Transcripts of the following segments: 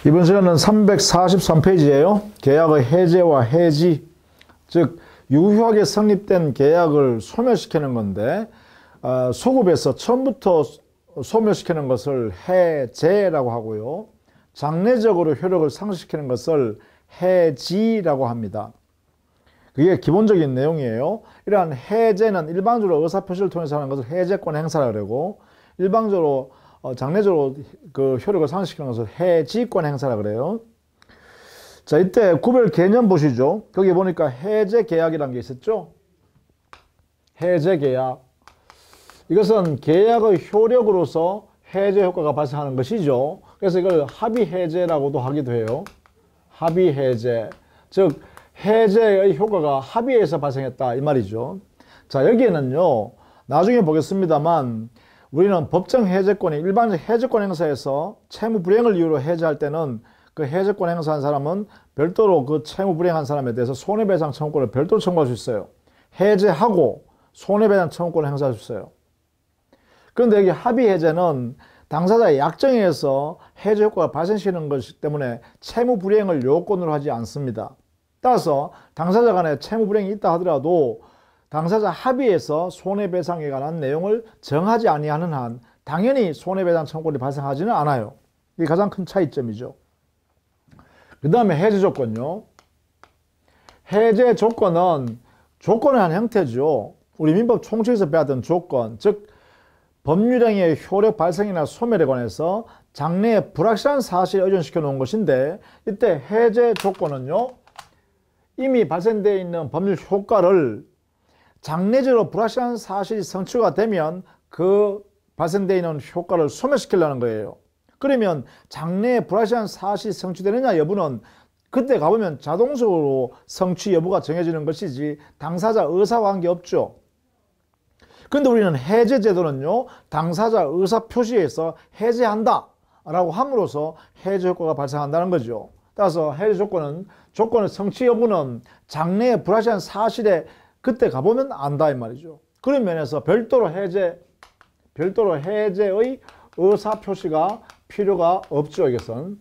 이번 시간은 343페이지예요. 계약의 해제와 해지, 즉 유효하게 성립된 계약을 소멸시키는 건데 소급에서 처음부터 소멸시키는 것을 해제라고 하고요. 장래적으로 효력을 상실시키는 것을 해지라고 합니다. 그게 기본적인 내용이에요. 이러한 해제는 일반적으로 의사표시를 통해서 하는 것을 해제권 행사라고 그러고, 일방적으로 장래적으로 그 효력을 상실시키는 것을 해지권 행사라고 그래요. 자, 이때 구별 개념 보시죠. 거기 보니까 해제 계약이라는 게 있었죠. 해제 계약. 이것은 계약의 효력으로서 해제 효과가 발생하는 것이죠. 그래서 이걸 합의 해제라고도 하기도 해요. 합의 해제. 즉 해제의 효과가 합의에서 발생했다 이 말이죠. 자, 여기에는요, 나중에 보겠습니다만 우리는 법정 해제권이 일반적 해제권 행사에서 채무 불이행을 이유로 해제할 때는 그 해제권 행사한 사람은 별도로 그 채무 불이행한 사람에 대해서 손해배상 청구권을 별도로 청구할 수 있어요. 해제하고 손해배상 청구권을 행사할 수 있어요. 그런데 여기 합의 해제는 당사자의 약정에 의해서 해제 효과가 발생시키는 것이기 때문에 채무 불이행을 요건으로 하지 않습니다. 따라서 당사자 간에 채무 불이행이 있다 하더라도 당사자 합의에서 손해배상에 관한 내용을 정하지 아니하는 한 당연히 손해배상 청구권이 발생하지는 않아요. 이게 가장 큰 차이점이죠. 그 다음에 해제 조건요. 해제 조건은 조건의 한 형태죠. 우리 민법 총칙에서 배웠던 조건, 즉 법률행위의 효력 발생이나 소멸에 관해서 장래에 불확실한 사실에 의존시켜 놓은 것인데, 이때 해제 조건은요, 이미 발생되어 있는 법률 효과를 장래적으로 불확실한 사실이 성취가 되면 그 발생되어 있는 효과를 소멸시키려는 거예요. 그러면 장래에 불확실한 사실이 성취되느냐 여부는 그때 가보면 자동적으로 성취 여부가 정해지는 것이지 당사자 의사와 관계없죠. 그런데 우리는 해제 제도는요, 당사자 의사 표시에서 해제한다 라고 함으로써 해제 효과가 발생한다는 거죠. 따라서 해제 조건은 조건의 성취 여부는 장래에 불확실한 사실에 그때 가보면 안다 이 말이죠. 그런 면에서 별도로 해제의 의사 표시가 필요가 없죠. 이것은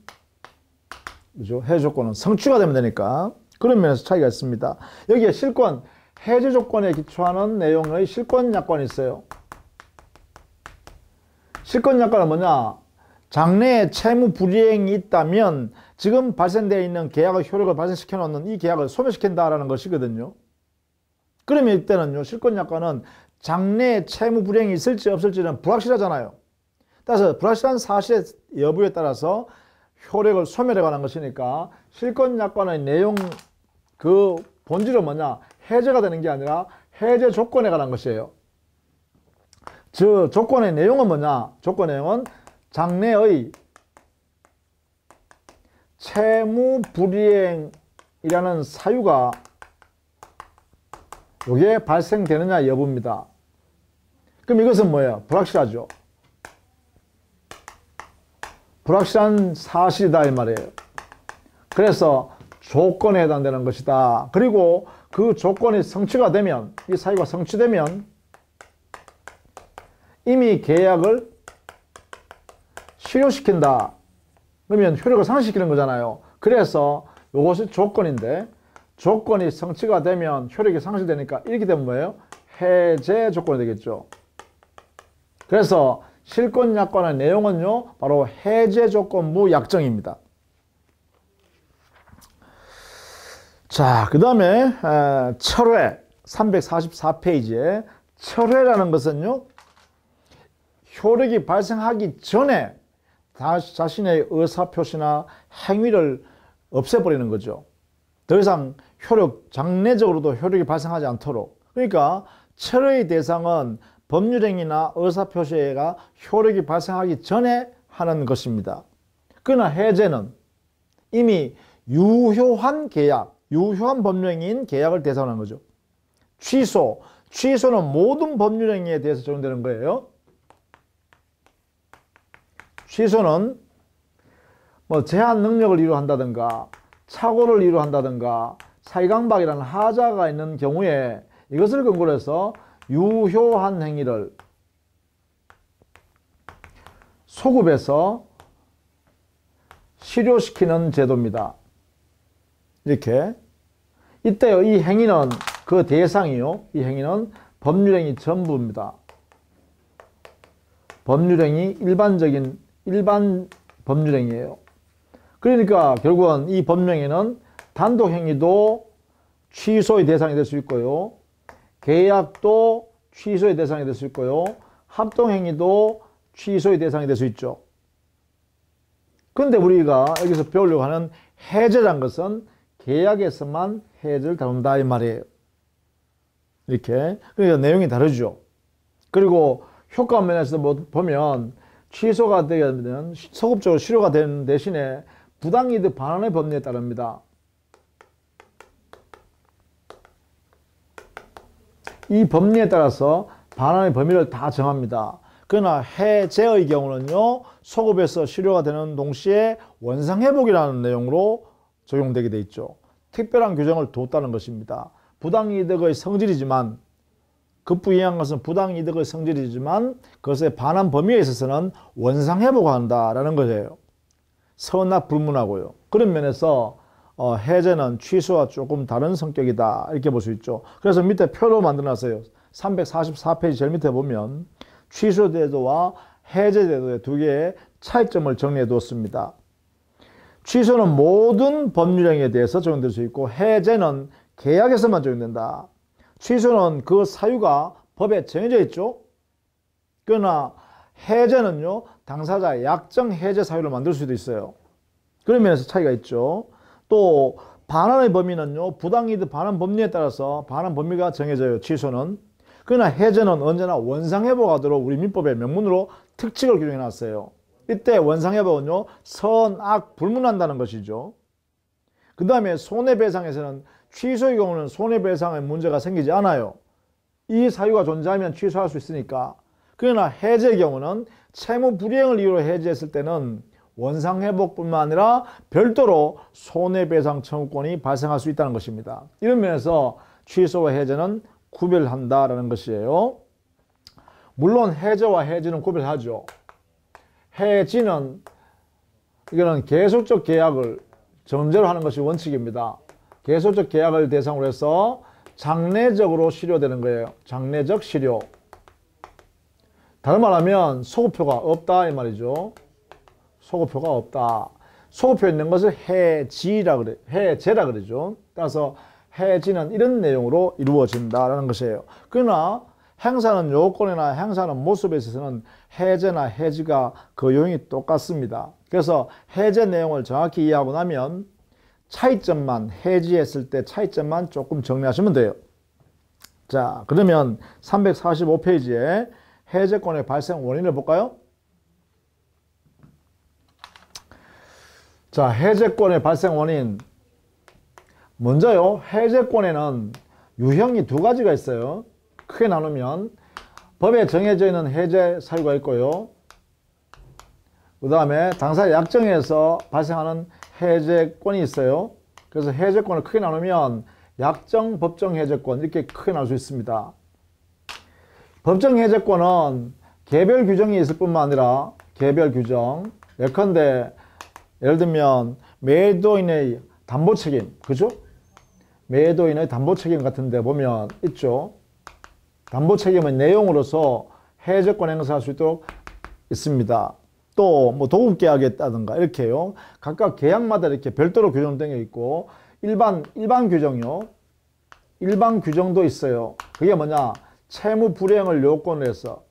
그죠? 해제 조건은 성취가 되면 되니까. 그런 면에서 차이가 있습니다. 여기에 실권 해제 조건에 기초하는 내용의 실권 약관이 있어요. 실권 약관은 뭐냐? 장래에 채무 불이행이 있다면 지금 발생되어 있는 계약의 효력을 발생시켜 놓는 이 계약을 소멸시킨다라는 것이거든요. 그러면 이때는요, 실권 약관은 장래에 채무 불이행이 있을지 없을지는 불확실하잖아요. 따라서 불확실한 사실의 여부에 따라서 효력을 소멸해 관한 것이니까 실권 약관의 내용 그 본질은 뭐냐? 해제가 되는 게 아니라 해제 조건에 관한 것이에요. 즉 조건의 내용은 뭐냐? 조건 내용은 장래의 채무 불이행이라는 사유가 이게 발생되느냐 여부입니다. 그럼 이것은 뭐예요? 불확실하죠. 불확실한 사실이다 이 말이에요. 그래서 조건에 해당되는 것이다. 그리고 그 조건이 성취가 되면, 이 사유가 성취되면 이미 계약을 실효시킨다. 그러면 효력을 상실시키는 거잖아요. 그래서 이것이 조건인데, 조건이 성취가 되면 효력이 상실되니까 이렇게 되면 뭐예요? 해제 조건이 되겠죠. 그래서 실권 약관의 내용은요, 바로 해제 조건부 약정입니다. 자, 그 다음에 철회 344페이지에 철회라는 것은요, 효력이 발생하기 전에 자신의 의사표시나 행위를 없애버리는 거죠. 더 이상 장래적으로도 효력이 발생하지 않도록. 그러니까 철회의 대상은 법률행위나 의사표시가 효력이 발생하기 전에 하는 것입니다. 그러나 해제는 이미 유효한 계약, 유효한 법률행위인 계약을 대상으로 하는 거죠. 취소는 모든 법률행위에 대해서 적용되는 거예요. 취소는 뭐 제한 능력을 이루한다든가 착오를 이루한다든가 사기강박이라는 하자가 있는 경우에 이것을 근거로 해서 유효한 행위를 소급해서 실효시키는 제도입니다. 이렇게. 이때요, 이 행위는 그 대상이요. 이 행위는 법률행위 전부입니다. 법률행위 일반 법률행위예요. 그러니까 결국은 이 법령에는 단독행위도 취소의 대상이 될 수 있고요. 계약도 취소의 대상이 될 수 있고요. 합동행위도 취소의 대상이 될 수 있죠. 그런데 우리가 여기서 배우려고 하는 해제란 것은 계약에서만 해제를 다룬다 이 말이에요. 이렇게. 그러니까 내용이 다르죠. 그리고 효과 면에서 보면 취소가 되면 소급적으로 실효가 되는 대신에 부당이득 반환의 법리에 따릅니다. 이 법리에 따라서 반환의 범위를 다 정합니다. 그러나 해제의 경우는요, 소급에서 실효가 되는 동시에 원상회복이라는 내용으로 적용되게 돼 있죠. 특별한 규정을 뒀다는 것입니다. 부당이득의 성질이지만, 급부이행한 것은 부당이득의 성질이지만 그것의 반환 범위에 있어서는 원상회복한다라는 거예요. 선악 불문하고요. 그런 면에서 해제는 취소와 조금 다른 성격이다 이렇게 볼 수 있죠. 그래서 밑에 표로 만들어놨어요. 344페이지 제일 밑에 보면 취소제도와 해제제도의 두 개의 차이점을 정리해 두었습니다. 취소는 모든 법률행위에 대해서 적용될 수 있고 해제는 계약에서만 적용된다. 취소는 그 사유가 법에 정해져 있죠. 그러나 해제는요, 당사자의 약정 해제 사유를 만들 수도 있어요. 그런 면에서 차이가 있죠. 또 반환의 범위는요, 부당이득 반환 법리에 따라서 반환 범위가 정해져요. 취소는. 그러나 해제는 언제나 원상회복하도록 우리 민법의 명문으로 특칙을 규정해 놨어요. 이때 원상회복은요, 선악 불문한다는 것이죠. 그 다음에 손해배상에서는 취소의 경우는 손해배상의 문제가 생기지 않아요. 이 사유가 존재하면 취소할 수 있으니까. 그러나 해제의 경우는 채무 불이행을 이유로 해제했을 때는 원상회복뿐만 아니라 별도로 손해배상 청구권이 발생할 수 있다는 것입니다. 이런 면에서 취소와 해제는 구별한다라는 것이에요. 물론 해제와 해지는 구별하죠. 해지는 이거는 계속적 계약을 전제로 하는 것이 원칙입니다. 계속적 계약을 대상으로 해서 장래적으로 실효되는 거예요. 장래적 실효. 다른 말하면 소급표가 없다 이 말이죠. 소급표가 없다. 소급표 있는 것을 해지라 그래. 해제라 그러죠. 따라서 해지는 이런 내용으로 이루어진다라는 것이에요. 그러나 행사는 요건이나 행사는 모습에 있어서는 해제나 해지가 그 요인이 똑같습니다. 그래서 해제 내용을 정확히 이해하고 나면 차이점만, 해지했을 때 차이점만 조금 정리하시면 돼요. 자, 그러면 345페이지에 해제권의 발생 원인을 볼까요? 자, 해제권의 발생 원인. 먼저요, 해제권에는 유형이 두 가지가 있어요. 크게 나누면 법에 정해져 있는 해제 사유가 있고요. 그 다음에 당사 약정에서 발생하는 해제권이 있어요. 그래서 해제권을 크게 나누면 약정, 법정 해제권 이렇게 크게 나눌 수 있습니다. 법정 해제권은 개별 규정이 있을 뿐만 아니라 개별 규정, 예컨대 예를 들면 매도인의 담보 책임, 그죠? 매도인의 담보 책임 같은 데 보면 있죠. 담보 책임의 내용으로서 해제권 행사할 수 있도록 있습니다. 또 뭐 도급계약이었다든가 이렇게요. 각각 계약마다 이렇게 별도로 규정되어 있고 일반 규정이요. 일반 규정도 있어요. 그게 뭐냐? 채무 불이행을 요건으로 해서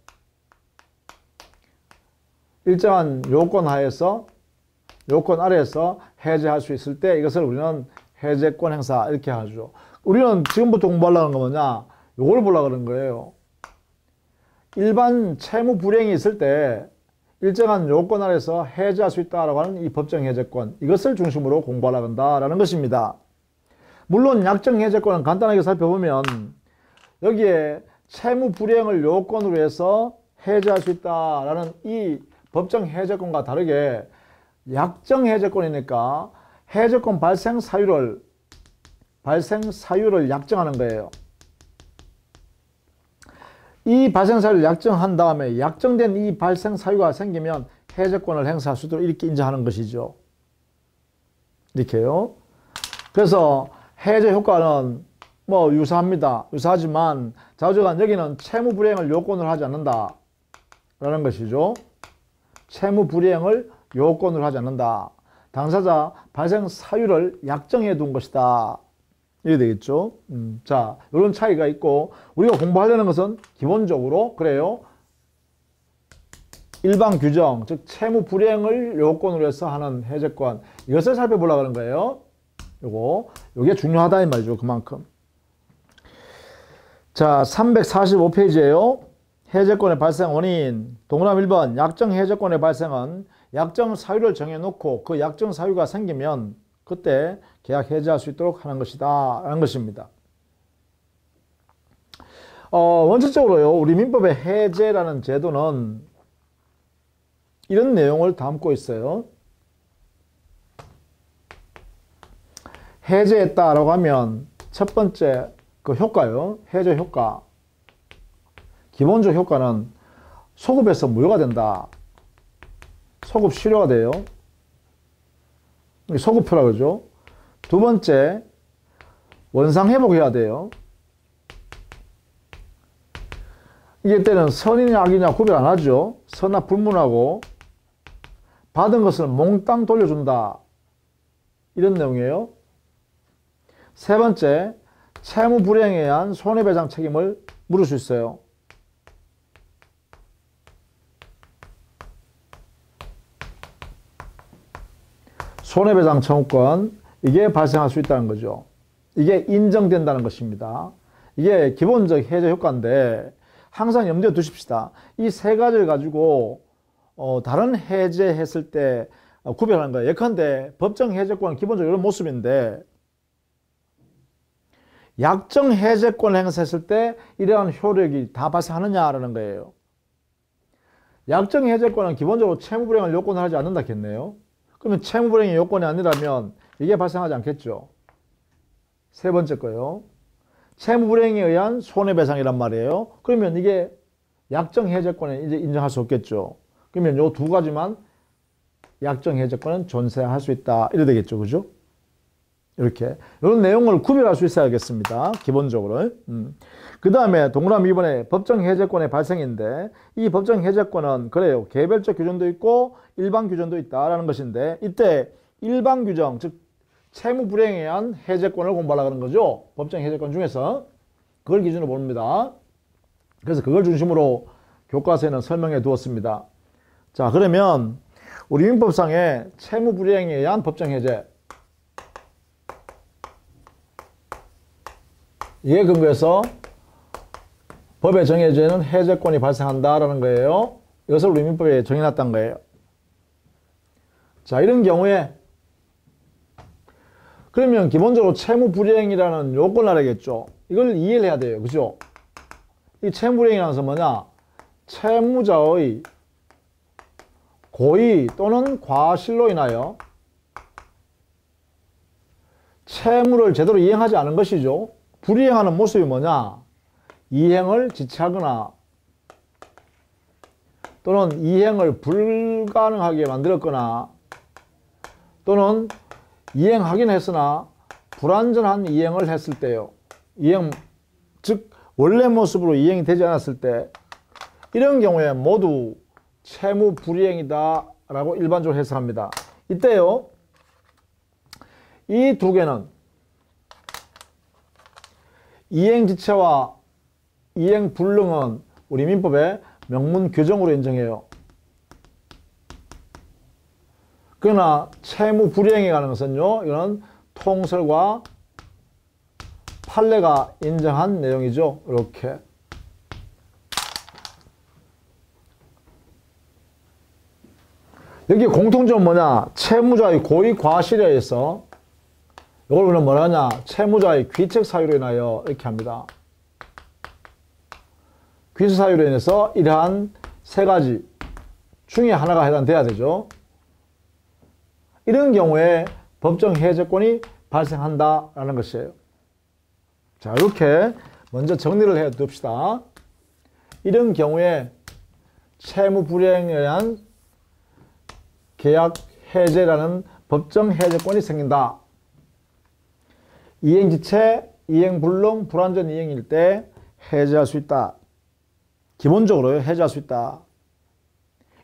일정한 요건 하에서 요건 아래에서 해제할 수 있을 때 이것을 우리는 해제권 행사 이렇게 하죠. 우리는 지금부터 공부하려는 거 뭐냐? 요걸 보려고 그런 거예요. 일반 채무 불이행이 있을 때 일정한 요건 아래서 해제할 수 있다라고 하는 이 법정 해제권, 이것을 중심으로 공부하려고 한다라는 것입니다. 물론 약정 해제권은 간단하게 살펴보면 여기에 채무 불이행을 요건으로 해서 해제할 수 있다라는 이 법정 해제권과 다르게 약정 해제권이니까 해제권 발생 사유를 약정하는 거예요. 이 발생 사유를 약정한 다음에 약정된 이 발생 사유가 생기면 해제권을 행사할 수 있도록 이렇게 인정하는 것이죠. 이렇게요. 그래서 해제 효과는 뭐 유사합니다. 유사하지만 좌우지간 여기는 채무 불이행을 요건으로 하지 않는다 라는 것이죠. 채무 불이행을 요건으로 하지 않는다. 당사자 발생 사유를 약정해 둔 것이다. 이게 되겠죠. 자, 이런 차이가 있고, 우리가 공부하려는 것은 기본적으로 그래요. 일반 규정, 즉 채무 불이행을 요건으로 해서 하는 해제권, 이것을 살펴보려고 하는 거예요. 요게 중요하다 이 말이죠. 그만큼. 자, 345페이지에요. 해제권의 발생 원인. 동그라미 1번. 약정 해제권의 발생은 약정 사유를 정해놓고 그 약정 사유가 생기면 그때 계약 해제할 수 있도록 하는 것이다 라는 것입니다. 원칙적으로요, 우리 민법의 해제라는 제도는 이런 내용을 담고 있어요. 해제했다라고 하면 첫 번째 그 효과요. 해제 효과. 기본적 효과는 소급에서 무효가 된다. 소급 실효가 돼요. 소급표라고 그러죠. 두 번째, 원상 회복해야 돼요. 이게 때는 선이냐 악이냐 구별 안 하죠. 선악 불문하고 받은 것을 몽땅 돌려준다. 이런 내용이에요. 세 번째, 채무 불이행에 의한 손해배상 책임을 물을 수 있어요. 손해배상 청구권, 이게 발생할 수 있다는 거죠. 이게 인정된다는 것입니다. 이게 기본적 해제 효과인데 항상 염두에 두십시다. 이 세 가지를 가지고 다른 해제했을 때 구별하는 거예요. 예컨대 법정 해제권은 기본적으로 이런 모습인데 약정 해제권을 행사했을 때 이러한 효력이 다 발생하느냐라는 거예요. 약정 해제권은 기본적으로 채무불이행을 요건을 하지 않는다 했네요. 그러면 채무불이행이 요건이 아니라면 이게 발생하지 않겠죠. 세 번째 거요. 채무불이행에 의한 손해배상이란 말이에요. 그러면 이게 약정 해제권에 이제 인정할 수 없겠죠. 그러면 요 두 가지만 약정 해제권은 존재할 수 있다. 이래 되겠죠. 그죠? 이렇게. 이런 내용을 구별할 수 있어야겠습니다. 기본적으로. 그 다음에 동그라미 2번에 법정 해제권의 발생인데 이 법정 해제권은 그래요. 개별적 규정도 있고 일반 규정도 있다라는 것인데 이때 일반 규정, 즉 채무 불이행에 의한 해제권을 공부하려고 하는 거죠. 법정 해제권 중에서. 그걸 기준으로 봅니다. 그래서 그걸 중심으로 교과서에는 설명해 두었습니다. 자, 그러면 우리 민법상의 채무 불이행에 의한 법정 해제, 이에 근거해서 법에 정해져 있는 해제권이 발생한다라는 거예요. 이것을 우리 민법에 정해놨다는 거예요. 자, 이런 경우에 그러면 기본적으로 채무불이행이라는 요건을 알아야겠죠. 이걸 이해를 해야 돼요. 그죠? 이 채무불이행이라는 것은 뭐냐? 채무자의 고의 또는 과실로 인하여 채무를 제대로 이행하지 않은 것이죠. 불이행하는 모습이 뭐냐? 이행을 지체하거나 또는 이행을 불가능하게 만들었거나 또는 이행하긴 했으나 불완전한 이행을 했을 때요. 이행, 즉 원래 모습으로 이행이 되지 않았을 때 이런 경우에 모두 채무 불이행이다 라고 일반적으로 해석합니다. 이때요. 이 두 개는 이행지체와 이행불능은 우리 민법의 명문 규정으로 인정해요. 그러나 채무불이행에 관한 것은요, 이거는 통설과 판례가 인정한 내용이죠. 이렇게. 여기 공통점은 뭐냐? 채무자의 고의 과실에 의해서 이걸 우리는 뭐라 하냐? 채무자의 귀책 사유로 인하여 이렇게 합니다. 귀책 사유로 인해서 이러한 세 가지 중에 하나가 해당돼야 되죠. 이런 경우에 법정 해제권이 발생한다라는 것이에요. 자, 이렇게 먼저 정리를 해 둡시다. 이런 경우에 채무 불이행에 의한 계약 해제라는 법정 해제권이 생긴다. 이행지체, 이행불능, 불완전 이행일 때 해제할 수 있다. 기본적으로 해제할 수 있다.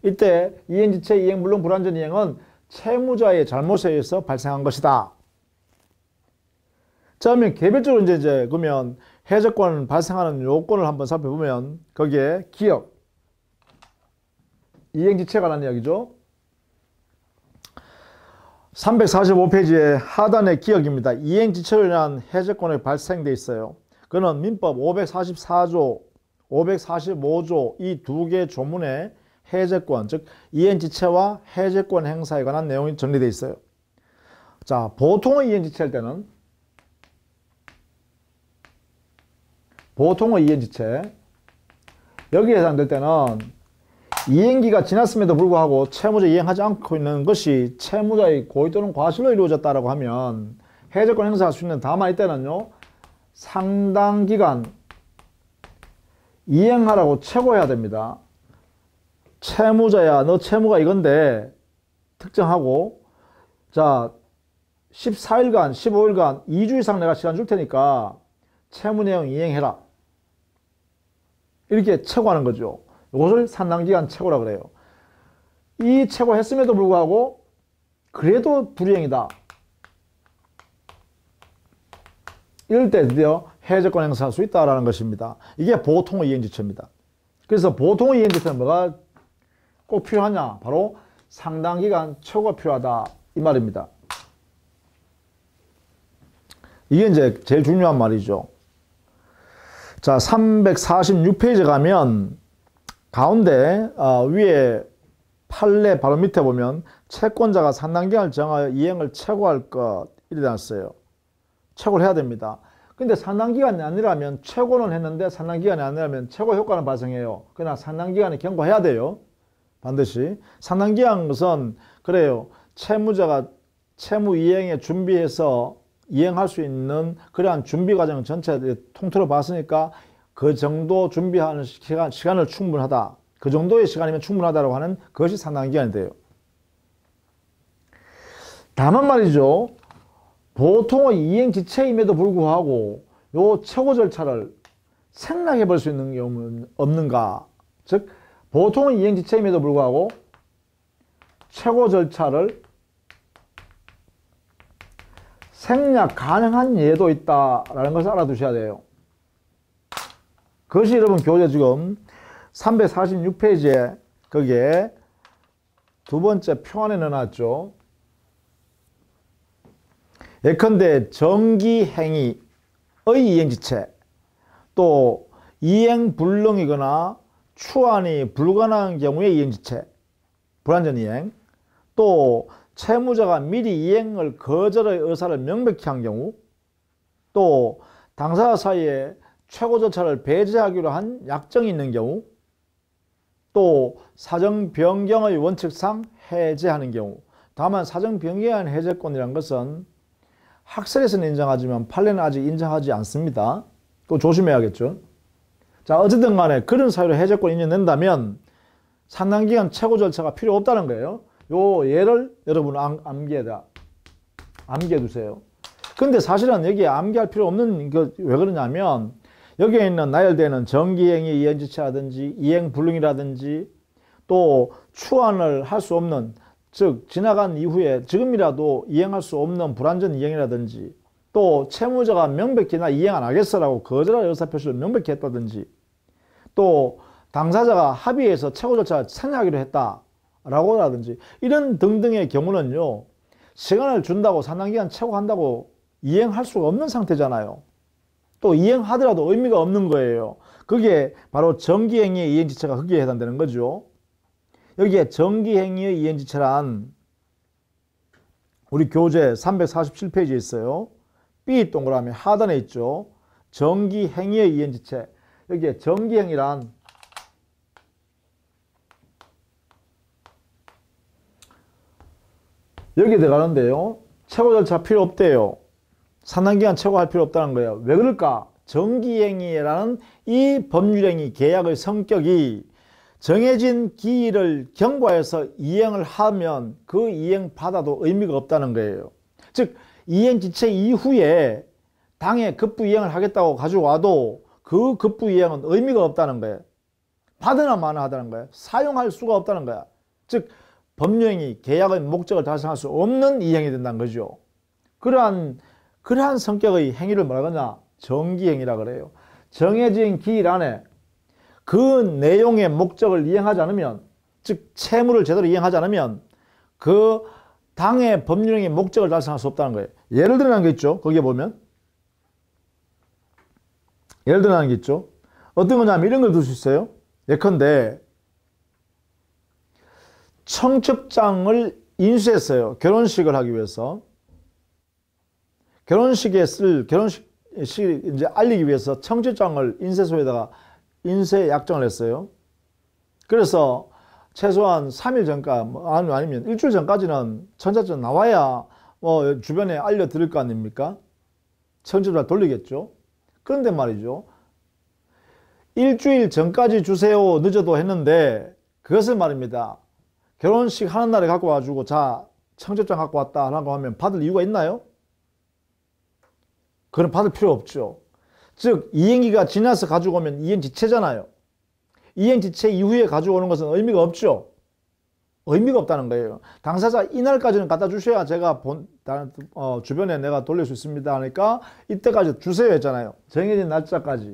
이때 이행지체, 이행불능, 불완전 이행은 채무자의 잘못에 의해서 발생한 것이다. 자, 그러면 개별적으로 이제 그러면 해제권 발생하는 요건을 한번 살펴보면 거기에 기억, 이행지체에 관한 이야기죠. 345페이지의 하단의 기억입니다. 이행지체로 인한 해제권이 발생돼 있어요. 그는 민법 544조, 545조 이 두 개 조문에 해제권, 즉 이행지체와 해제권 행사에 관한 내용이 정리되어 있어요. 자, 보통의 이행지체일 때는 보통의 이행지체 여기에 해당될 때는 이행기가 지났음에도 불구하고 채무자 이행하지 않고 있는 것이 채무자의 고의 또는 과실로 이루어졌다라고 하면 해제권 행사할 수 있는, 다만 이때는요 상당 기간 이행하라고 최고해야 됩니다. 채무자야 너 채무가 이건데 특정하고 자 14일간 15일간 2주 이상 내가 시간 줄 테니까 채무 내용 이행해라. 이렇게 최고하는 거죠. 이것을 산당기간 최고라 그래요. 이 최고했음에도 불구하고 그래도 불이행이다. 이럴 때 드디어 해제권 행사할 수 있다는 것입니다. 이게 보통의 이행지체입니다. 그래서 보통의 이행지체는 뭐가 꼭 필요하냐? 바로 상당기간 최고가 필요하다. 이 말입니다. 이게 이제 제일 중요한 말이죠. 자, 346페이지 가면 가운데 위에 판례 바로 밑에 보면 채권자가 산당기간을 정하여 이행을 최고할 것 이렇게 나왔어요. 최고를 해야 됩니다. 근데 산당기간이 아니라면 최고는 했는데 산당기간이 아니라면 최고 효과는 발생해요. 그러나 산당기간에 경고해야 돼요. 반드시. 산당기간 것은 그래요. 채무자가 채무 이행에 준비해서 이행할 수 있는 그러한 준비 과정 전체 통틀어 봤으니까 그 정도 준비하는 시간을 충분하다. 그 정도의 시간이면 충분하다고 하는 그것이 산당기간이 돼요. 다만 말이죠. 보통의 이행지체임에도 불구하고 요 최고 절차를 생략해 볼 수 있는 경우는 없는가? 즉 보통의 이행지체임에도 불구하고 최고 절차를 생략 가능한 예도 있다라는 것을 알아두셔야 돼요. 그것이 여러분 교재 지금 346페이지에 거기에 두 번째 표 안에 넣어놨죠. 예컨대 정기행위의 이행지체, 또 이행불능이거나 추환이 불가능한 경우의 이행지체, 불완전 이행, 또 채무자가 미리 이행을 거절의 의사를 명백히 한 경우, 또 당사자 사이에 최고 절차를 배제하기로 한 약정이 있는 경우, 또 사정 변경의 원칙상 해제하는 경우. 다만 사정 변경에 대한 해제권이라는 것은 학설에서는 인정하지만 판례는 아직 인정하지 않습니다. 그거 조심해야겠죠. 자, 어쨌든 간에 그런 사유로 해제권이 인정된다면 산당기간 최고 절차가 필요 없다는 거예요. 요 예를 여러분 암기해 두세요. 근데 사실은 여기에 암기할 필요 없는 게 왜 그러냐면 여기에 있는 나열되는 정기행위 이행지체라든지 이행불능이라든지 또 추환을 할 수 없는, 즉 지나간 이후에 지금이라도 이행할 수 없는 불완전 이행이라든지 또 채무자가 명백히 나 이행 안 하겠어라고 거절할 의사표시를 명백히 했다든지 또 당사자가 합의해서 최고 절차를 생략하기로 했다라고 하든지 이런 등등의 경우는요, 시간을 준다고 산당기간 최고한다고 이행할 수가 없는 상태잖아요. 또 이행하더라도 의미가 없는 거예요. 그게 바로 정기행위의 이행지체가 거기에 해당되는 거죠. 여기에 정기행위의 이행지체란 우리 교재 347페이지에 있어요. B 동그라미 하단에 있죠. 정기행위의 이행지체. 여기에 정기행위란 여기에 들어가는데요. 최고 절차 필요 없대요. 산당기간 최고할 필요 없다는 거예요. 왜 그럴까? 정기행위라는 이 법률행위 계약의 성격이 정해진 기일을 경과해서 이행을 하면 그 이행 받아도 의미가 없다는 거예요. 즉 이행지체 이후에 당에 급부 이행을 하겠다고 가지고 와도 그 급부 이행은 의미가 없다는 거예요. 받으나 마나 하다는 거예요. 사용할 수가 없다는 거야. 즉 법령이 계약의 목적을 달성할 수 없는 이행이 된다는 거죠. 그러한 성격의 행위를 뭐라 하냐? 정기행위라 그래요. 정해진 기일 안에 그 내용의 목적을 이행하지 않으면, 즉 채무를 제대로 이행하지 않으면 그 당의 법령의 목적을 달성할 수 없다는 거예요. 예를 들어라는 게 있죠. 거기에 보면 예를 들어라는 게 있죠. 어떤 거냐면 이런 걸 들 수 있어요. 예컨대 청첩장을 인수했어요. 결혼식을 하기 위해서. 결혼식 이제 알리기 위해서 청첩장을 인쇄소에다가 인쇄 약정을 했어요. 그래서 최소한 3일 전까 아니면 일주일 전까지는 청첩장 나와야 주변에 알려드릴 거 아닙니까? 청첩장 돌리겠죠. 그런데 말이죠. 일주일 전까지 주세요 늦어도 했는데 그것은 말입니다. 결혼식 하는 날에 갖고 와가지고 자 청첩장 갖고 왔다 라고 하면 받을 이유가 있나요? 그건 받을 필요 없죠. 즉 이행기가 지나서 가지고 오면 이행지체잖아요. 이행지체 이후에 가지고 오는 것은 의미가 없죠. 의미가 없다는 거예요. 당사자 이날까지는 갖다 주셔야 제가 주변에 내가 돌릴 수 있습니다 하니까 이때까지 주세요 했잖아요. 정해진 날짜까지.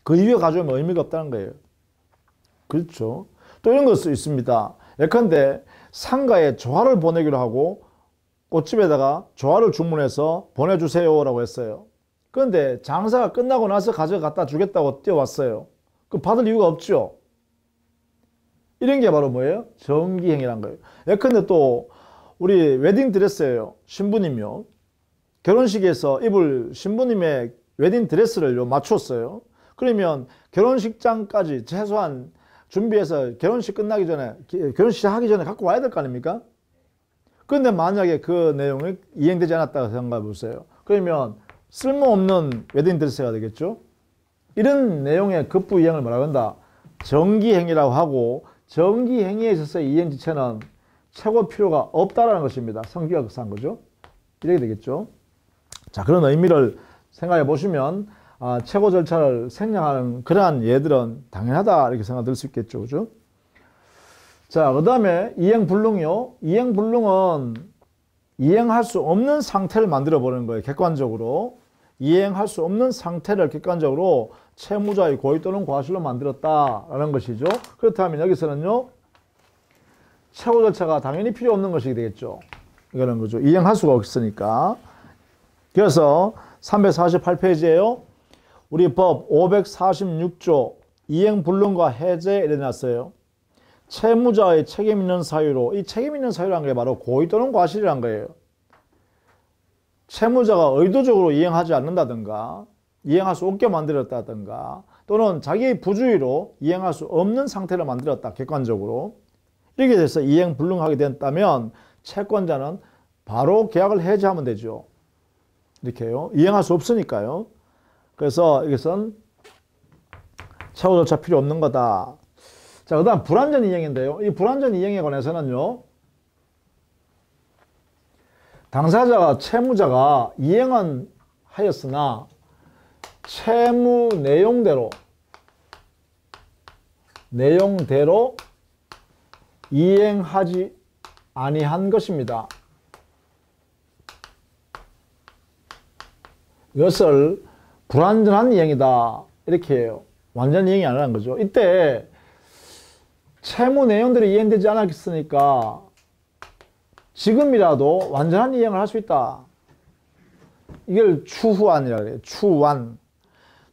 그 이후에 가져오면 의미가 없다는 거예요. 그렇죠. 또 이런 것도 있습니다. 예컨대 상가에 조화를 보내기로 하고 꽃집에다가 조화를 주문해서 보내주세요 라고 했어요. 그런데 장사가 끝나고 나서 가져갔다 주겠다고 뛰어왔어요. 그럼 받을 이유가 없죠. 이런 게 바로 뭐예요? 정기행위란 거예요. 예컨대 또 우리 웨딩드레스예요. 신부님요. 결혼식에서 입을 신부님의 웨딩드레스를 맞췄어요. 그러면 결혼식장까지 최소한 준비해서 결혼식 끝나기 전에, 결혼식 하기 전에 갖고 와야 될 거 아닙니까? 그런데 만약에 그 내용이 이행되지 않았다고 생각해 보세요. 그러면 쓸모없는 웨딩드레스가 되겠죠? 이런 내용의 급부 이행을 뭐라고 한다? 정기행위라고 하고, 정기행위에 있어서 이행지체는 최고 필요가 없다라는 것입니다. 성격상 거죠? 이렇게 되겠죠? 자, 그런 의미를 생각해 보시면, 최고 절차를 생략하는 그러한 예들은 당연하다 이렇게 생각될 수 있겠죠. 그죠? 자, 그 다음에 이행불능이요. 이행불능은 이행할 수 없는 상태를 만들어 버리는 거예요. 객관적으로. 이행할 수 없는 상태를 객관적으로 채무자의 고의 또는 과실로 만들었다라는 것이죠. 그렇다면 여기서는요. 최고 절차가 당연히 필요 없는 것이 되겠죠. 이거는 거죠. 이행할 수가 없으니까. 그래서 348페이지에요. 우리 법 546조 이행불능과 해제 일어났어요. 채무자의 책임 있는 사유로, 이 책임 있는 사유라는 게 바로 고의 또는 과실이란 거예요. 채무자가 의도적으로 이행하지 않는다든가 이행할 수 없게 만들었다든가 또는 자기의 부주의로 이행할 수 없는 상태를 만들었다. 객관적으로. 이렇게 돼서 이행불능하게 됐다면 채권자는 바로 계약을 해지하면 되죠. 이렇게요. 이행할 수 없으니까요. 그래서 이것은 최고 절차 필요 없는 거다. 자, 그 다음 불완전 이행인데요. 이 불완전 이행에 관해서는요. 당사자가 채무자가 이행은 하였으나 채무 내용대로 이행하지 아니한 것입니다. 이것을 불완전한 이행이다 이렇게 해요. 완전 이행이 아니라는 거죠. 이때 채무 내용들이 이행되지 않았으니까 지금이라도 완전한 이행을 할 수 있다. 이걸 추후안이라고 해요.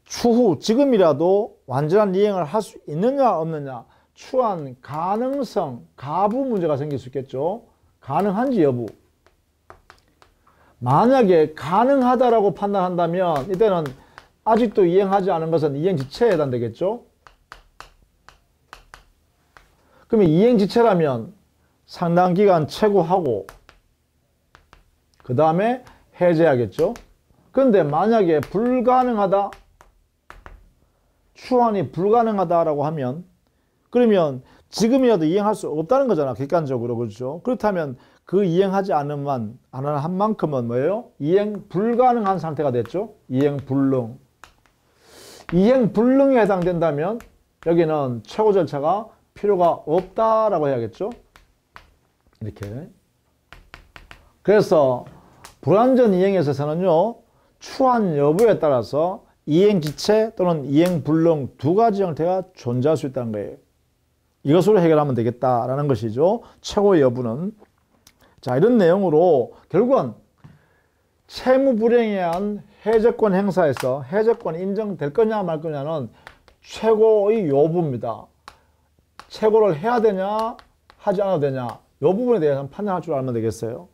추후 지금이라도 완전한 이행을 할 수 있느냐 없느냐. 추후안 가능성, 가부 문제가 생길 수 있겠죠. 가능한지 여부. 만약에 가능하다라고 판단한다면 이때는 아직도 이행하지 않은 것은 이행지체에 해당되겠죠. 그러면 이행지체라면 상당 기간 최고하고 그 다음에 해제하겠죠. 그런데 만약에 불가능하다, 추환이 불가능하다라고 하면 그러면 지금이라도 이행할 수 없다는 거잖아, 객관적으로. 그렇죠? 그렇다면 그 이행하지 않은 한 만큼은 뭐예요? 이행 불가능한 상태가 됐죠? 이행 불능. 이행 불능에 해당된다면 여기는 최고 절차가 필요가 없다라고 해야겠죠? 이렇게. 그래서 불완전 이행에 있어서는요, 추한 여부에 따라서 이행지체 또는 이행불능 두 가지 형태가 존재할 수 있다는 거예요. 이것으로 해결하면 되겠다라는 것이죠. 최고의 여부는. 자, 이런 내용으로 결국은 채무불이행에 의한 해제권 행사에서 해제권 인정될 거냐 말 거냐는 최고의 여부입니다. 최고를 해야 되냐 하지 않아도 되냐, 이 부분에 대해서 판단할 줄 알면 되겠어요.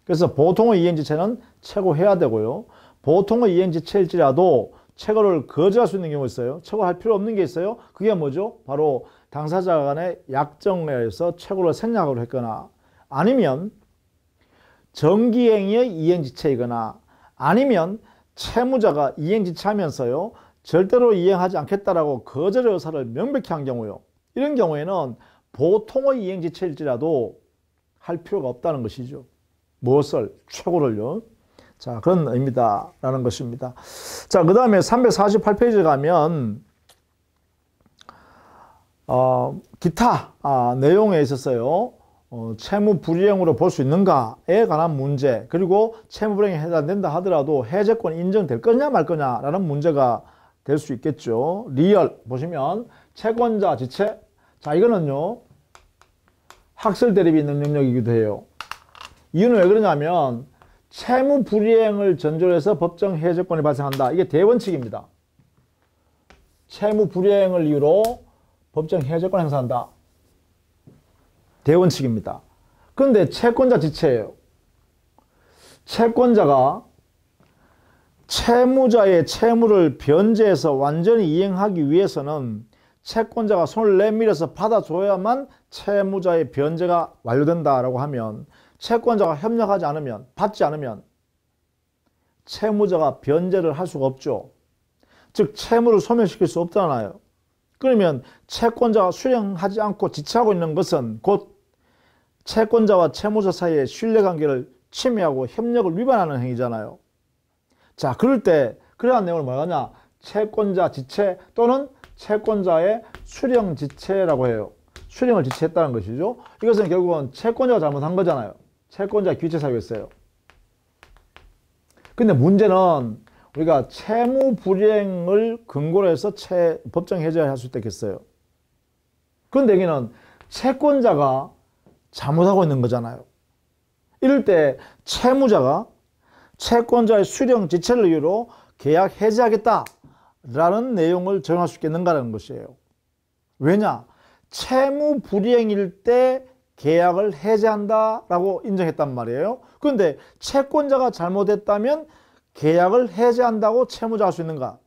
그래서 보통의 이행지체는 최고해야 되고요. 보통의 이행지체일지라도 최고를 거절할 수 있는 경우가 있어요. 최고할 필요 없는 게 있어요. 그게 뭐죠? 바로 당사자 간의 약정에 의해서 최고를 생략을 했거나, 아니면 정기행위의 이행지체이거나, 아니면 채무자가 이행지체하면서요, 절대로 이행하지 않겠다라고 거절의 의사를 명백히 한 경우요. 이런 경우에는 보통의 이행지체일지라도 할 필요가 없다는 것이죠. 무엇을? 최고를요. 자, 그런 의미다라는 것입니다. 자, 그 다음에 348페이지 가면 기타 내용에 있어서요, 채무 불이행으로 볼 수 있는가에 관한 문제, 그리고 채무 불이행에 해당된다 하더라도 해제권 인정될 거냐 말 거냐라는 문제가 될 수 있겠죠. 리얼 보시면 채권자 지체. 자, 이거는요, 학설 대립이 있는 영역이기도 해요. 이유는 왜 그러냐면 채무 불이행을 전제로 해서 법정 해제권이 발생한다. 이게 대원칙입니다. 채무 불이행을 이유로 법정 해제권 행사한다. 대원칙입니다. 그런데 채권자 지체예요. 채권자가 채무자의 채무를 변제해서 완전히 이행하기 위해서는 채권자가 손을 내밀어서 받아줘야만 채무자의 변제가 완료된다라고 하면, 채권자가 협력하지 않으면, 받지 않으면 채무자가 변제를 할 수가 없죠. 즉 채무를 소멸시킬 수 없잖아요. 그러면 채권자가 수령하지 않고 지체하고 있는 것은 곧 채권자와 채무자 사이의 신뢰관계를 침해하고 협력을 위반하는 행위잖아요. 자, 그럴 때 그러한 내용을 뭐라 하냐? 채권자 지체 또는 채권자의 수령 지체라고 해요. 수령을 지체했다는 것이죠. 이것은 결국은 채권자가 잘못한 거잖아요. 채권자 귀체 사유였어요. 근데 문제는 우리가 채무 불이행을 근거로 해서 법정 해제를 할 수 있겠어요. 그런데 여기는 채권자가 잘못하고 있는 거잖아요. 이럴 때 채무자가 채권자의 수령 지체를 이유로 계약 해지하겠다라는 내용을 적용할 수 있겠는가라는 것이에요. 왜냐? 채무 불이행일 때 계약을 해제한다라고 인정했단 말이에요. 그런데 채권자가 잘못했다면 계약을 해제한다고 채무자가 할 수 있는가?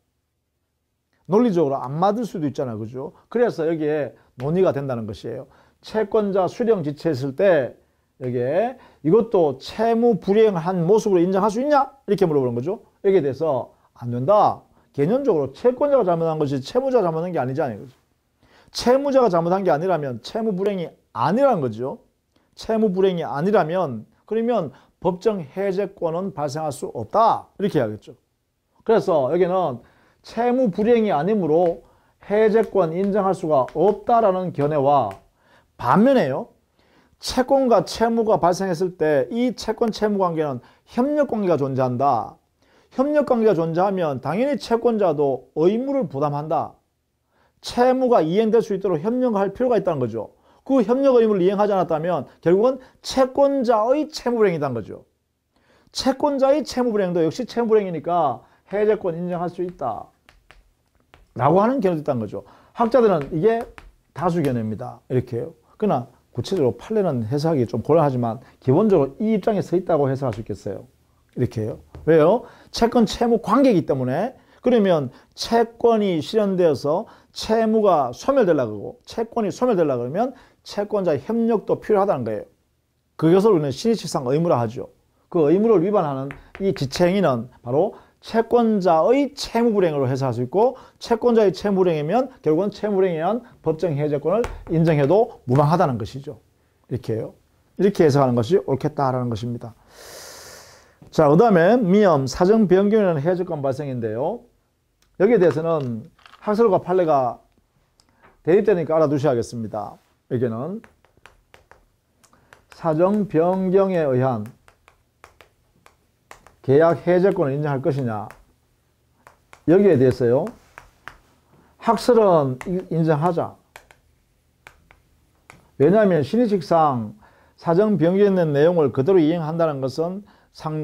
논리적으로 안 맞을 수도 있잖아요. 그죠? 그래서 여기에 논의가 된다는 것이에요. 채권자 수령 지체했을 때 여기에 이것도 채무 불이행을 한 모습으로 인정할 수 있냐? 이렇게 물어보는 거죠. 여기에 대해서 안 된다. 개념적으로 채권자가 잘못한 것이 채무자가 잘못한 게 아니잖아요. 그죠? 채무자가 잘못한 게 아니라면 채무 불이행이 아니라는 거죠. 채무 불이행이 아니라면 그러면 법정 해제권은 발생할 수 없다. 이렇게 해야겠죠. 그래서 여기는 채무 불이행이 아니므로 해제권 인정할 수가 없다라는 견해와 반면에요, 채권과 채무가 발생했을 때 이 채권 채무 관계는 협력 관계가 존재한다. 협력 관계가 존재하면 당연히 채권자도 의무를 부담한다. 채무가 이행될 수 있도록 협력할 필요가 있다는 거죠. 그 협력 의무를 이행하지 않았다면 결국은 채권자의 채무불이행이라는 거죠. 채권자의 채무불이행도 역시 채무불이행이니까 해제권 인정할 수 있다 라고 하는 견해도 있다는 거죠. 학자들은 이게 다수 견해입니다. 이렇게 해요. 그러나 구체적으로 판례는 해석하기 좀 곤란하지만 기본적으로 이 입장에 서 있다고 해석할 수 있겠어요. 이렇게 해요. 왜요? 채권 채무 관계이기 때문에. 그러면 채권이 실현되어서 채무가 소멸되려고 하고 채권이 소멸되려고 그러면 채권자의 협력도 필요하다는 거예요. 그것을 우리는 신의칙상 의무라 하죠. 그 의무를 위반하는 이 지체행위는 바로 채권자의 채무불이행으로 해석할 수 있고, 채권자의 채무불이행이면 결국은 채무불이행에 의한 법정 해제권을 인정해도 무방하다는 것이죠. 이렇게 해요. 이렇게 해석하는 것이 옳겠다라는 것입니다. 자, 그 다음에 미엄 사정 변경이라는 해제권 발생인데요. 여기에 대해서는 학설과 판례가 대립되니까 알아두셔야겠습니다. 여기는 사정 변경에 의한 계약 해제권을 인정할 것이냐, 여기에 대해서요, 학설은 인정하자. 왜냐하면 신의식상 사정 변경된 내용을 그대로 이행한다는 것은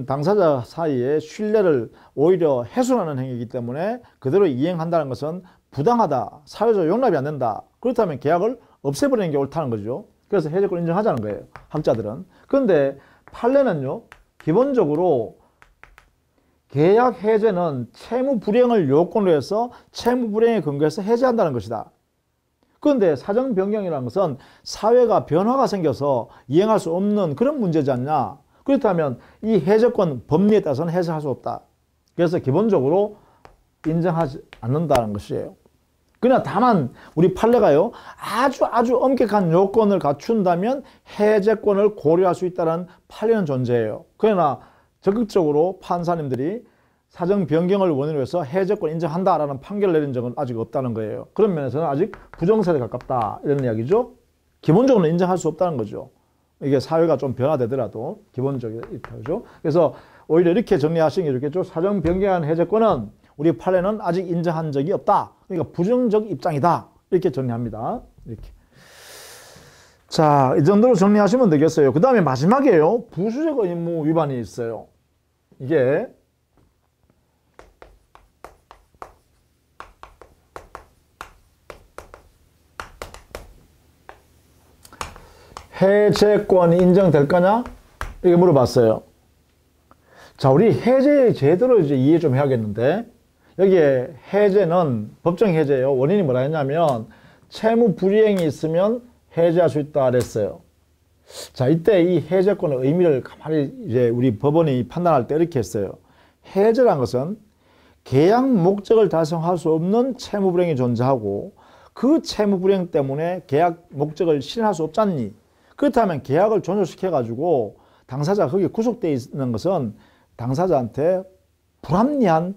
당사자 사이에 신뢰를 오히려 훼손하는 행위이기 때문에 그대로 이행한다는 것은 부당하다, 사회적 용납이 안 된다. 그렇다면 계약을 없애버리는 게 옳다는 거죠. 그래서 해제권 인정하자는 거예요, 학자들은. 그런데 판례는요, 기본적으로 계약 해제는 채무 불이행을 요건으로 해서 채무 불이행에 근거해서 해제한다는 것이다. 그런데 사정 변경이라는 것은 사회가 변화가 생겨서 이행할 수 없는 그런 문제지 않냐. 그렇다면 이 해제권 법리에 따라서는 해제할 수 없다. 그래서 기본적으로 인정하지 않는다는 것이에요. 그러나 다만 우리 판례가요, 아주 엄격한 요건을 갖춘다면 해제권을 고려할 수 있다는 판례는 존재해요. 그러나 적극적으로 판사님들이 사정 변경을 원인으로 해서 해제권 인정한다라는 판결을 내린 적은 아직 없다는 거예요. 그런 면에서는 아직 부정사에 가깝다, 이런 이야기죠. 기본적으로 인정할 수 없다는 거죠. 이게 사회가 좀 변화되더라도 기본적이다, 그죠? 그래서 오히려 이렇게 정리하시는 게 좋겠죠. 사정 변경한 해제권은 우리 판례는 아직 인정한 적이 없다. 그러니까 부정적 입장이다. 이렇게 정리합니다. 이렇게. 자, 이 정도로 정리하시면 되겠어요. 그 다음에 마지막에요, 부수적 의무 위반이 있어요. 이게 해제권이 인정될 거냐? 이렇게 물어봤어요. 자, 우리 해제의 제도를 이제 이해 좀 해야겠는데, 여기에 해제는 법정 해제예요. 원인이 뭐라 했냐면 채무 불이행이 있으면 해제할 수 있다 그랬어요. 자, 이때 이 해제권의 의미를 가만히 이제 우리 법원이 판단할 때 이렇게 했어요. 해제란 것은 계약 목적을 달성할 수 없는 채무 불이행이 존재하고 그 채무 불이행 때문에 계약 목적을 실현할 수 없잖니. 그렇다면 계약을 종료시켜 가지고 당사자가 거기에 구속되어 있는 것은 당사자한테 불합리한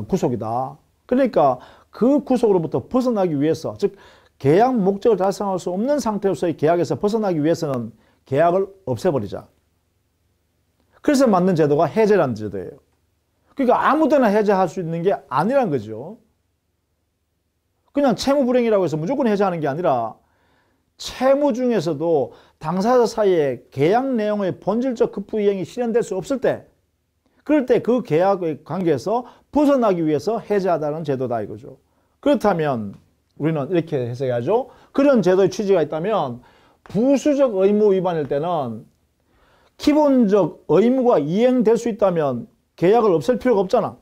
구속이다. 그러니까 그 구속으로부터 벗어나기 위해서, 즉 계약 목적을 달성할 수 없는 상태로서의 계약에서 벗어나기 위해서는 계약을 없애버리자. 그래서 만든 제도가 해제라는 제도예요. 그러니까 아무데나 해제할 수 있는 게 아니란 거죠. 그냥 채무 불이행이라고 해서 무조건 해제하는 게 아니라 채무 중에서도 당사자 사이에 계약 내용의 본질적 급부 이행이 실현될 수 없을 때, 그럴 때 그 계약의 관계에서 벗어나기 위해서 해제하다는 제도다 이거죠. 그렇다면 우리는 이렇게 해석해야죠. 그런 제도의 취지가 있다면 부수적 의무 위반일 때는 기본적 의무가 이행될 수 있다면 계약을 없앨 필요가 없잖아.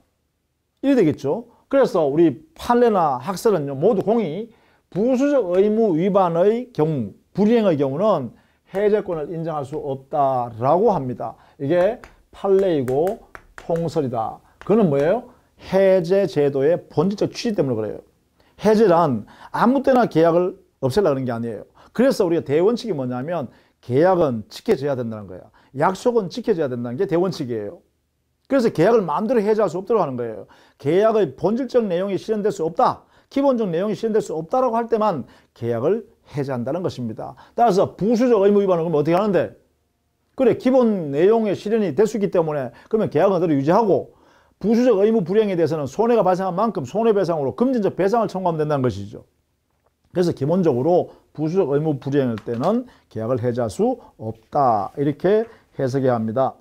이래 되겠죠. 그래서 우리 판례나 학설은요, 모두 공이 부수적 의무 위반의 경우, 불이행의 경우는 해제권을 인정할 수 없다라고 합니다. 이게 판례이고 통설이다. 그건 뭐예요? 해제 제도의 본질적 취지 때문에 그래요. 해제란 아무 때나 계약을 없애려고 하는 게 아니에요. 그래서 우리가 대원칙이 뭐냐면 계약은 지켜져야 된다는 거야. 약속은 지켜져야 된다는 게 대원칙이에요. 그래서 계약을 마음대로 해제할 수 없도록 하는 거예요. 계약의 본질적 내용이 실현될 수 없다. 기본적 내용이 실현될 수 없다라고 할 때만 계약을 해제한다는 것입니다. 따라서 부수적 의무 위반은 그럼 어떻게 하는데? 그래, 기본 내용의 실현이 될 수 있기 때문에 그러면 계약은 그대로 유지하고 부수적 의무 불이행에 대해서는 손해가 발생한 만큼 손해배상으로 금전적 배상을 청구하면 된다는 것이죠. 그래서 기본적으로 부수적 의무 불이행일 때는 계약을 해제할 수 없다. 이렇게 해석해야 합니다.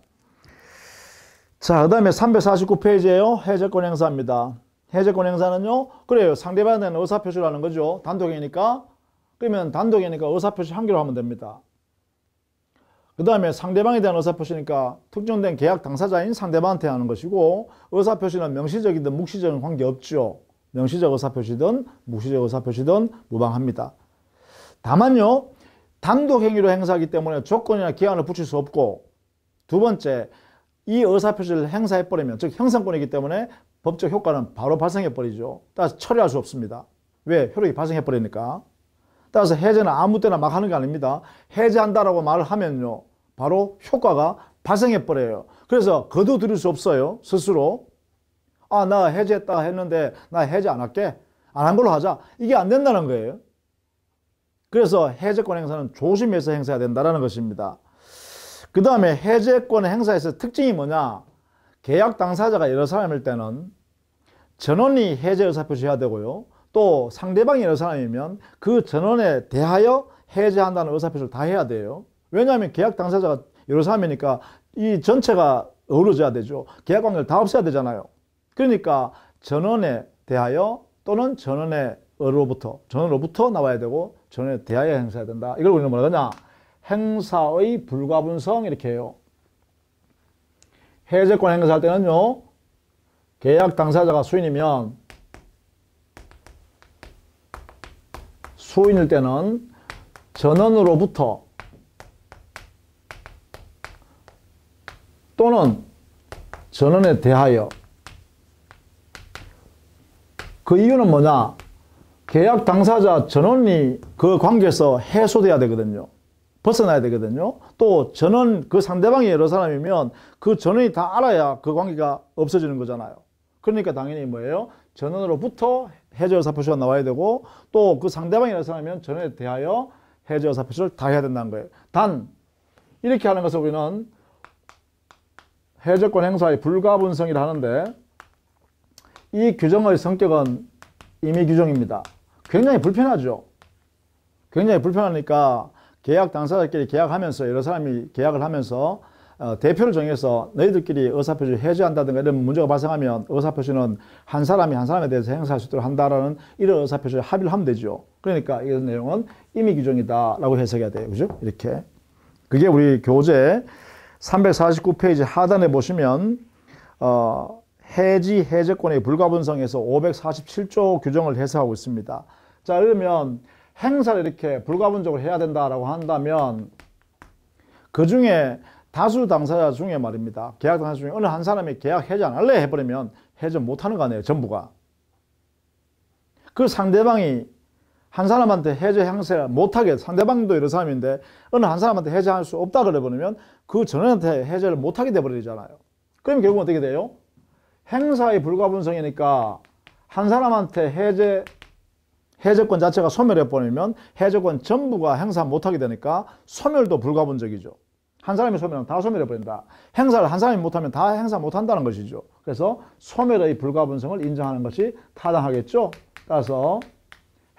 자, 그 다음에 349페이지에요. 해제권 행사입니다. 해제권 행사는요, 그래요. 상대방에 대한 의사표시를 하는 거죠. 단독이니까. 그러면 단독이니까 의사표시 한 개로 하면 됩니다. 그 다음에 상대방에 대한 의사표시니까 특정된 계약 당사자인 상대방한테 하는 것이고, 의사표시는 명시적이든 묵시적인 관계없죠. 명시적 의사표시든 묵시적 의사표시든 무방합니다. 다만요, 단독행위로 행사하기 때문에 조건이나 기한을 붙일 수 없고, 두 번째, 이 의사표시를 행사해버리면, 즉 형성권이기 때문에 법적 효과는 바로 발생해 버리죠. 따라서 처리할 수 없습니다. 왜? 효력이 발생해 버리니까. 따라서 해제는 아무 때나 막 하는 게 아닙니다. 해제한다라고 말을 하면요, 바로 효과가 발생해 버려요. 그래서 거둬들일 수 없어요. 스스로. 아, 나 해제했다 했는데 나 해제 안 할게. 안 한 걸로 하자. 이게 안 된다는 거예요. 그래서 해제권 행사는 조심해서 행사해야 된다는 것입니다. 그 다음에 해제권 행사에서 특징이 뭐냐? 계약 당사자가 여러 사람일 때는 전원이 해제 의사표시해야 되고요. 또 상대방이 여러 사람이면 그 전원에 대하여 해제한다는 의사표시를 다 해야 돼요. 왜냐하면 계약 당사자가 여러 사람이니까 이 전체가 어우러져야 되죠. 계약관계를 다 없애야 되잖아요. 그러니까 전원에 대하여 또는 전원으로부터 나와야 되고 전원에 대하여 행사해야 된다. 이걸 우리는 뭐라 그러냐? 행사의 불가분성 이렇게 해요. 해제권 행사할 때는요, 계약 당사자가 수인이면 수인일 때는 전원으로부터 또는 전원에 대하여. 그 이유는 뭐냐? 계약 당사자 전원이 그 관계에서 해소돼야 되거든요. 벗어나야 되거든요. 또 전원, 그 상대방이 여러 사람이면 그 전원이 다 알아야 그 관계가 없어지는 거잖아요. 그러니까 당연히 뭐예요? 전원으로부터 해제 의사표시가 나와야 되고 또 그 상대방이 여러 사람이면 전원에 대하여 해제 의사표시를 다 해야 된다는 거예요. 단, 이렇게 하는 것을 우리는 해제권 행사의 불가분성이라 하는데, 이 규정의 성격은 임의 규정입니다. 굉장히 불편하죠. 굉장히 불편하니까 계약 당사자끼리 계약하면서 여러 사람이 계약을 하면서 대표를 정해서 너희들끼리 의사표시 해제한다든가 이런 문제가 발생하면 의사표시는 한 사람이 한 사람에 대해서 행사할 수 있도록 한다라는 이런 의사표시를 합의를 하면 되죠. 그러니까 이런 내용은 임의 규정이다라고 해석해야 돼요. 그죠? 이렇게. 그게 우리 교재 349페이지 하단에 보시면 해제권의 불가분성에서 547조 규정을 해석하고 있습니다. 자, 그러면 행사를 이렇게 불가분적으로 해야 된다라고 한다면 그 중에 다수 당사자 중에 말입니다. 계약 당사자 중에 어느 한 사람이 계약 해제 안 할래 해버리면 해제 못하는 거 아니에요. 전부가. 그 상대방이 한 사람한테 해제 행사를 못하게, 상대방도 여러 사람인데 어느 한 사람한테 해제할 수 없다 그래버리면 그 전원한테 해제를 못하게 돼버리잖아요. 그럼 결국은 어떻게 돼요? 행사의 불가분성이니까 한 사람한테 해제권 자체가 소멸해버리면 해제권 전부가 행사 못하게 되니까 소멸도 불가분적이죠. 한 사람이 소멸하면 다 소멸해버린다. 행사를 한 사람이 못하면 다 행사 못한다는 것이죠. 그래서 소멸의 불가분성을 인정하는 것이 타당하겠죠. 따라서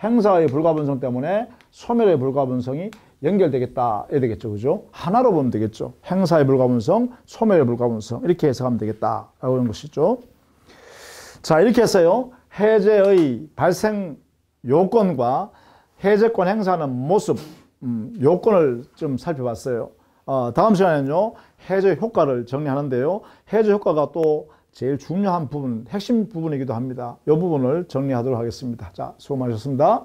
행사의 불가분성 때문에 소멸의 불가분성이 연결되겠다. 이래야 되겠죠. 그죠? 하나로 보면 되겠죠. 행사의 불가분성, 소멸의 불가분성. 이렇게 해석하면 되겠다. 라고 하는 것이죠. 자, 이렇게 해서요. 해제의 발생 요건과 해제권 행사하는 모습, 요건을 좀 살펴봤어요. 다음 시간에는요, 해제 효과를 정리하는데요. 해제 효과가 또 제일 중요한 부분, 핵심 부분이기도 합니다. 이 부분을 정리하도록 하겠습니다. 자, 수고 많으셨습니다.